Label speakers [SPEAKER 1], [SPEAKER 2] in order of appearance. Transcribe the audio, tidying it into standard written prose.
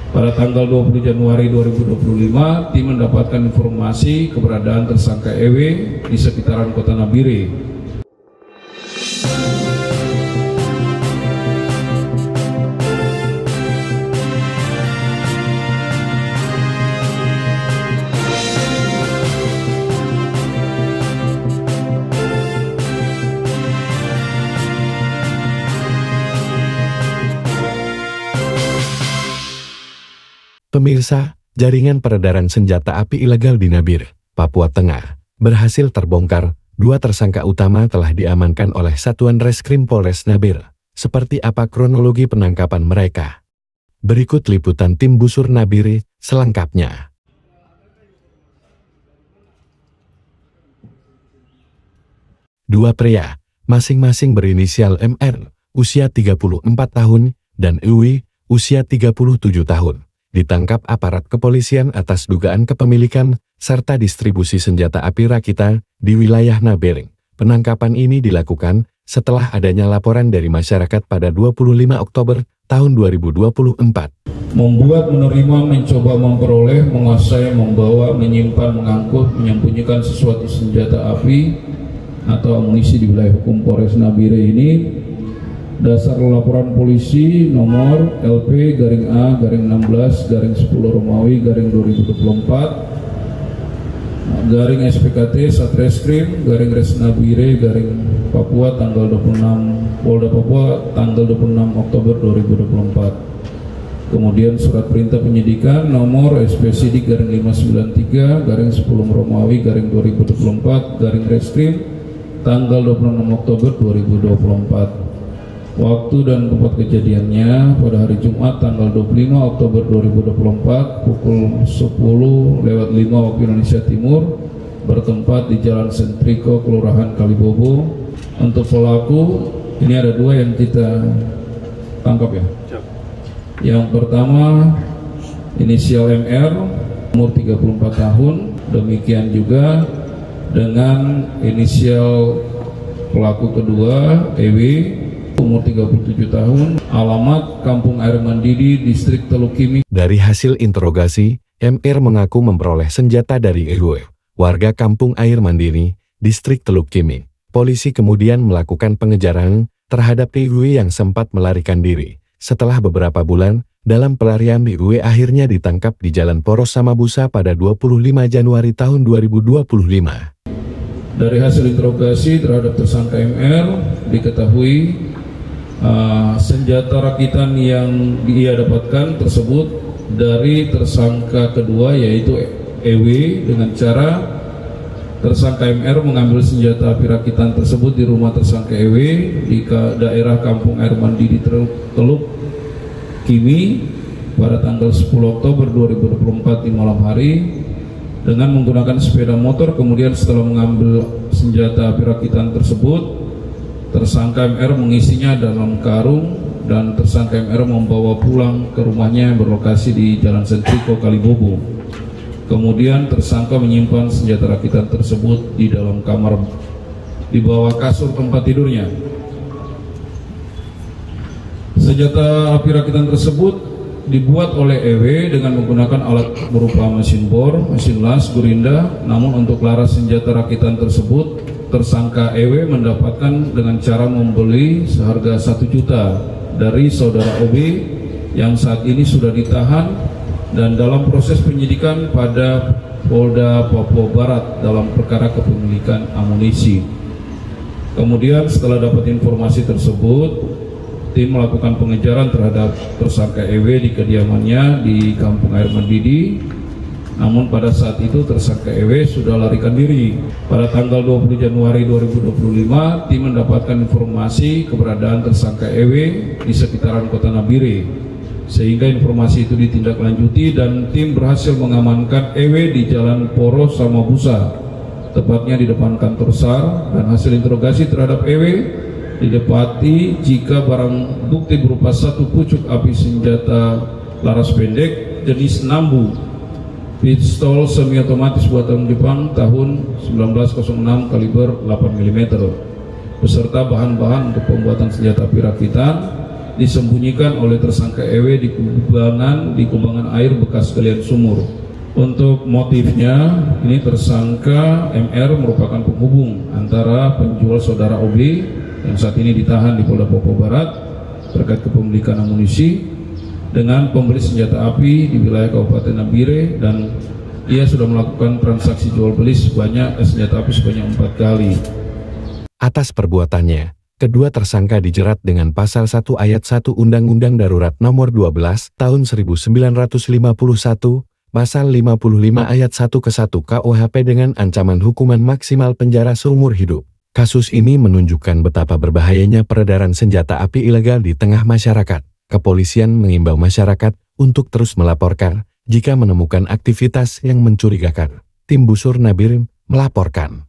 [SPEAKER 1] Pada tanggal 20 Januari 2025, tim mendapatkan informasi keberadaan tersangka EW di sekitaran Kota Nabire.
[SPEAKER 2] Pemirsa, jaringan peredaran senjata api ilegal di Nabire, Papua Tengah, berhasil terbongkar. 2 tersangka utama telah diamankan oleh Satuan Reskrim Polres Nabire. Seperti apa kronologi penangkapan mereka? Berikut liputan tim Busur Nabire selengkapnya. Dua pria, masing-masing berinisial MR, usia 34 tahun, dan EW, usia 37 tahun. Ditangkap aparat kepolisian atas dugaan kepemilikan serta distribusi senjata api rakitan di wilayah Nabire. Penangkapan ini dilakukan setelah adanya laporan dari masyarakat pada 25 Oktober tahun 2024.
[SPEAKER 1] Membuat, menerima, mencoba memperoleh, menguasai, membawa, menyimpan, mengangkut, menyembunyikan sesuatu senjata api atau amunisi di wilayah hukum Polres Nabire ini dasar laporan polisi nomor LP-A-16-10 Romawi 2024 garing SPKT Satreskrim garing Res Nabire garing Papua tanggal 26 Polda Papua tanggal 26 Oktober 2024. Kemudian surat perintah penyidikan nomor SP-Sidik garing 593 garing 10 Romawi garing 2024 garing Reskrim tanggal 26 Oktober 2024. Waktu dan tempat kejadiannya pada hari Jumat tanggal 25 Oktober 2024 pukul 10:05 waktu Indonesia Timur bertempat di Jalan Sentriko, Kelurahan Kalibobo. Untuk pelaku ini ada 2 yang kita tangkap ya. Yang pertama inisial MR umur 34 tahun, demikian juga dengan inisial pelaku kedua EW umur 37 tahun, alamat Kampung Air Mandiri, Distrik Teluk Kimi.
[SPEAKER 2] Dari hasil interogasi, MR mengaku memperoleh senjata dari EW, warga Kampung Air Mandiri, Distrik Teluk Kimi. Polisi kemudian melakukan pengejaran terhadap EW yang sempat melarikan diri. Setelah beberapa bulan, dalam pelarian EW akhirnya ditangkap di Jalan Poros Samabusa pada 25 Januari tahun 2025.
[SPEAKER 1] Dari hasil interogasi terhadap tersangka MR, diketahui senjata rakitan yang dia dapatkan tersebut dari tersangka kedua yaitu EW dengan cara tersangka MR mengambil senjata api rakitan tersebut di rumah tersangka EW di daerah Kampung Air Mandiri Teluk Kimi pada tanggal 10 Oktober 2024 di malam hari dengan menggunakan sepeda motor. Kemudian setelah mengambil senjata api rakitan tersebut, tersangka MR mengisinya dalam karung dan tersangka MR membawa pulang ke rumahnya yang berlokasi di Jalan Sentriko, Kalibobo. Kemudian tersangka menyimpan senjata rakitan tersebut di dalam kamar di bawah kasur tempat tidurnya. Senjata api rakitan tersebut dibuat oleh EW dengan menggunakan alat berupa mesin bor, mesin las, gurinda. Namun untuk laras senjata rakitan tersebut tersangka EW mendapatkan dengan cara membeli seharga 1 juta dari saudara OB yang saat ini sudah ditahan dan dalam proses penyidikan pada Polda Papua Barat dalam perkara kepemilikan amunisi. Kemudian setelah dapat informasi tersebut, tim melakukan pengejaran terhadap tersangka EW di kediamannya di Kampung Air Mandiri. Namun pada saat itu tersangka EW sudah larikan diri. Pada tanggal 20 Januari 2025, tim mendapatkan informasi keberadaan tersangka EW di sekitaran Kota Nabire. Sehingga informasi itu ditindaklanjuti dan tim berhasil mengamankan EW di Jalan Poros Samabusa, tepatnya di depan kantor SAR, dan hasil interogasi terhadap EW didapati jika barang bukti berupa 1 pucuk api senjata laras pendek jenis Nambu, pistol semi otomatis buatan Jepang tahun 1906 kaliber 8 mm beserta bahan-bahan untuk pembuatan senjata api rakitan disembunyikan oleh tersangka EW di kubangan air bekas galian sumur. Untuk motifnya, ini tersangka MR merupakan penghubung antara penjual saudara OB yang saat ini ditahan di Polda Papua Barat terkait kepemilikan amunisi dengan pembeli senjata api di wilayah Kabupaten Nabire, dan ia sudah melakukan transaksi jual beli senjata api sebanyak 4 kali.
[SPEAKER 2] Atas perbuatannya, kedua tersangka dijerat dengan pasal 1 ayat 1 Undang-Undang Darurat Nomor 12 Tahun 1951, pasal 55 ayat 1 ke 1 KUHP dengan ancaman hukuman maksimal penjara seumur hidup. Kasus ini menunjukkan betapa berbahayanya peredaran senjata api ilegal di tengah masyarakat. Kepolisian mengimbau masyarakat untuk terus melaporkan jika menemukan aktivitas yang mencurigakan. Tim Busur Nabire melaporkan.